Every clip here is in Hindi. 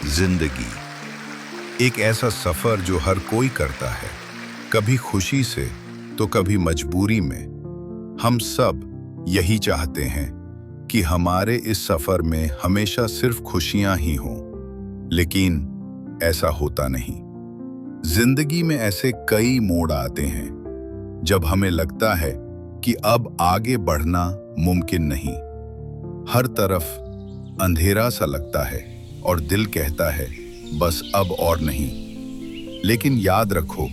जिंदगी एक ऐसा सफर जो हर कोई करता है, कभी खुशी से तो कभी मजबूरी में। हम सब यही चाहते हैं कि हमारे इस सफर में हमेशा सिर्फ खुशियां ही हों, लेकिन ऐसा होता नहीं। जिंदगी में ऐसे कई मोड़ आते हैं जब हमें लगता है कि अब आगे बढ़ना मुमकिन नहीं। हर तरफ अंधेरा सा लगता है और दिल कहता है बस अब और नहीं। लेकिन याद रखो,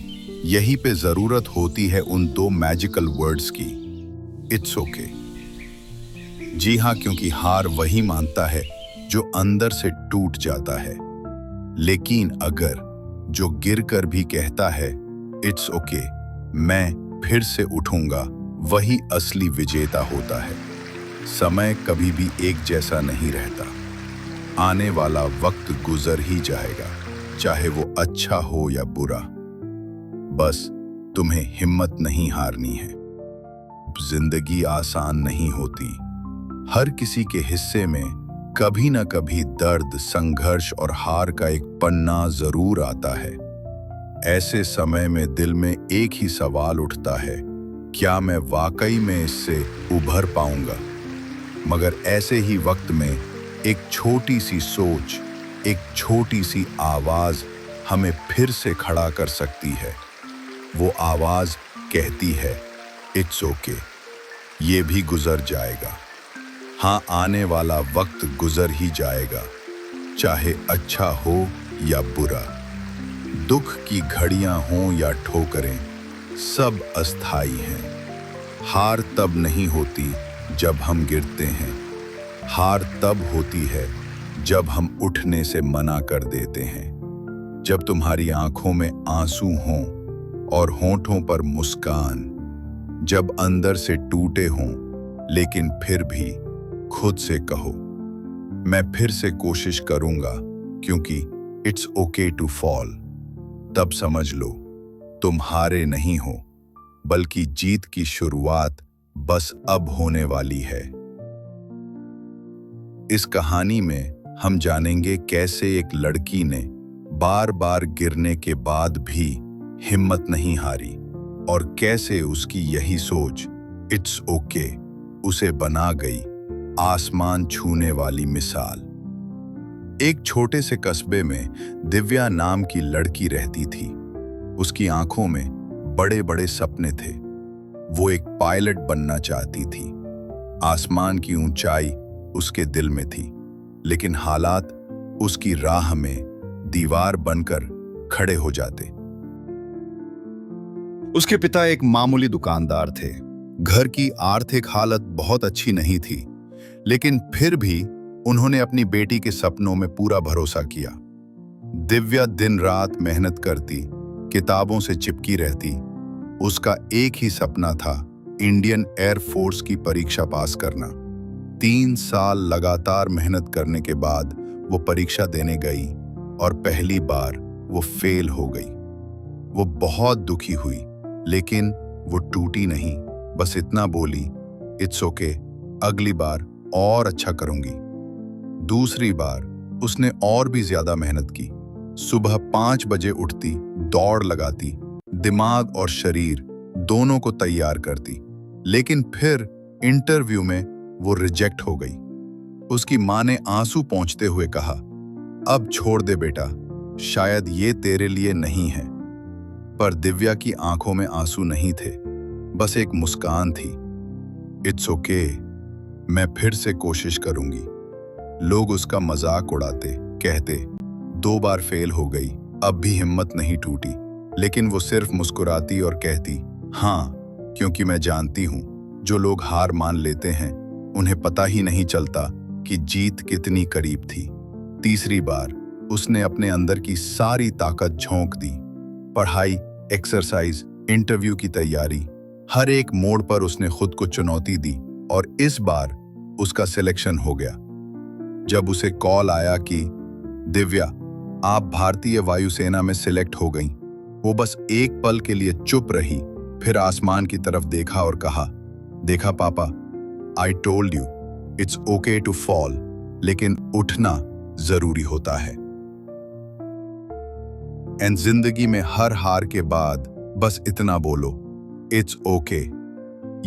यहीं पे जरूरत होती है उन दो मैजिकल वर्ड्स की, इट्स ओके। जी हाँ, क्योंकि हार वही मानता है जो अंदर से टूट जाता है, लेकिन अगर जो गिरकर भी कहता है इट्स ओके, मैं फिर से उठूंगा, वही असली विजेता होता है। समय कभी भी एक जैसा नहीं रहता। आने वाला वक्त गुजर ही जाएगा, चाहे वो अच्छा हो या बुरा। बस तुम्हें हिम्मत नहीं हारनी है। जिंदगी आसान नहीं होती। हर किसी के हिस्से में कभी ना कभी दर्द, संघर्ष और हार का एक पन्ना जरूर आता है। ऐसे समय में दिल में एक ही सवाल उठता है, क्या मैं वाकई में इससे उभर पाऊंगा? मगर ऐसे ही वक्त में एक छोटी सी सोच, एक छोटी सी आवाज हमें फिर से खड़ा कर सकती है। वो आवाज कहती है इट्स ओके, ये भी गुजर जाएगा। हाँ, आने वाला वक्त गुजर ही जाएगा, चाहे अच्छा हो या बुरा। दुख की घड़ियां हों या ठोकरें, सब अस्थाई हैं। हार तब नहीं होती जब हम गिरते हैं, हार तब होती है जब हम उठने से मना कर देते हैं। जब तुम्हारी आंखों में आंसू हों और होंठों पर मुस्कान, जब अंदर से टूटे हों लेकिन फिर भी खुद से कहो मैं फिर से कोशिश करूंगा, क्योंकि इट्स ओके टू फॉल, तब समझ लो तुम हारे नहीं हो, बल्कि जीत की शुरुआत बस अब होने वाली है। इस कहानी में हम जानेंगे कैसे एक लड़की ने बार बार गिरने के बाद भी हिम्मत नहीं हारी, और कैसे उसकी यही सोच इट्स ओके उसे बना गई आसमान छूने वाली मिसाल। एक छोटे से कस्बे में दिव्या नाम की लड़की रहती थी। उसकी आंखों में बड़े बड़े सपने थे। वो एक पायलट बनना चाहती थी। आसमान की ऊंचाई उसके दिल में थी, लेकिन हालात उसकी राह में दीवार बनकर खड़े हो जाते। उसके पिता एक मामूली दुकानदार थे। घर की आर्थिक हालत बहुत अच्छी नहीं थी, लेकिन फिर भी उन्होंने अपनी बेटी के सपनों में पूरा भरोसा किया। दिव्या दिन रात मेहनत करती, किताबों से चिपकी रहती। उसका एक ही सपना था, इंडियन एयरफोर्स की परीक्षा पास करना। 3 साल लगातार मेहनत करने के बाद वो परीक्षा देने गई और पहली बार वो फेल हो गई। वो बहुत दुखी हुई, लेकिन वो टूटी नहीं। बस इतना बोली, इट्स ओके, अगली बार और अच्छा करूंगी। दूसरी बार उसने और भी ज्यादा मेहनत की। सुबह 5 बजे उठती, दौड़ लगाती, दिमाग और शरीर दोनों को तैयार करती। लेकिन फिर इंटरव्यू में वो रिजेक्ट हो गई। उसकी माँ ने आंसू पोंछते हुए कहा, अब छोड़ दे बेटा, शायद ये तेरे लिए नहीं है। पर दिव्या की आंखों में आंसू नहीं थे, बस एक मुस्कान थी। इट्स ओके, मैं फिर से कोशिश करूंगी। लोग उसका मजाक उड़ाते, कहते 2 बार फेल हो गई, अब भी हिम्मत नहीं टूटी। लेकिन वो सिर्फ मुस्कुराती और कहती, हाँ, क्योंकि मैं जानती हूं जो लोग हार मान लेते हैं उन्हें पता ही नहीं चलता कि जीत कितनी करीब थी। तीसरी बार उसने अपने अंदर की सारी ताकत झोंक दी। पढ़ाई, एक्सरसाइज, इंटरव्यू की तैयारी, हर एक मोड़ पर उसने खुद को चुनौती दी, और इस बार उसका सिलेक्शन हो गया। जब उसे कॉल आया कि दिव्या, आप भारतीय वायुसेना में सिलेक्ट हो गईं, वो बस एक पल के लिए चुप रही, फिर आसमान की तरफ देखा और कहा, देखा पापा, I told you it's okay to fall, लेकिन उठना जरूरी होता है। एंड जिंदगी में हर हार के बाद बस इतना बोलो, इट्स ओके।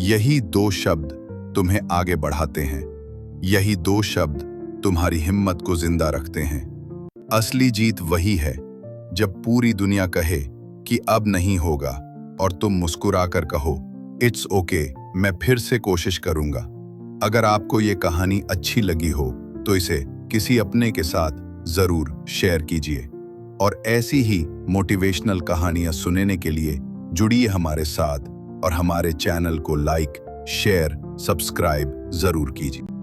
यही दो शब्द तुम्हें आगे बढ़ाते हैं। यही दो शब्द तुम्हारी हिम्मत को जिंदा रखते हैं। असली जीत वही है जब पूरी दुनिया कहे कि अब नहीं होगा और तुम मुस्कुराकर कहो, इट्स ओके, मैं फिर से कोशिश करूंगा। अगर आपको ये कहानी अच्छी लगी हो तो इसे किसी अपने के साथ जरूर शेयर कीजिए और ऐसी ही मोटिवेशनल कहानियां सुनने के लिए जुड़िए हमारे साथ और हमारे चैनल को लाइक, शेयर, सब्सक्राइब जरूर कीजिए।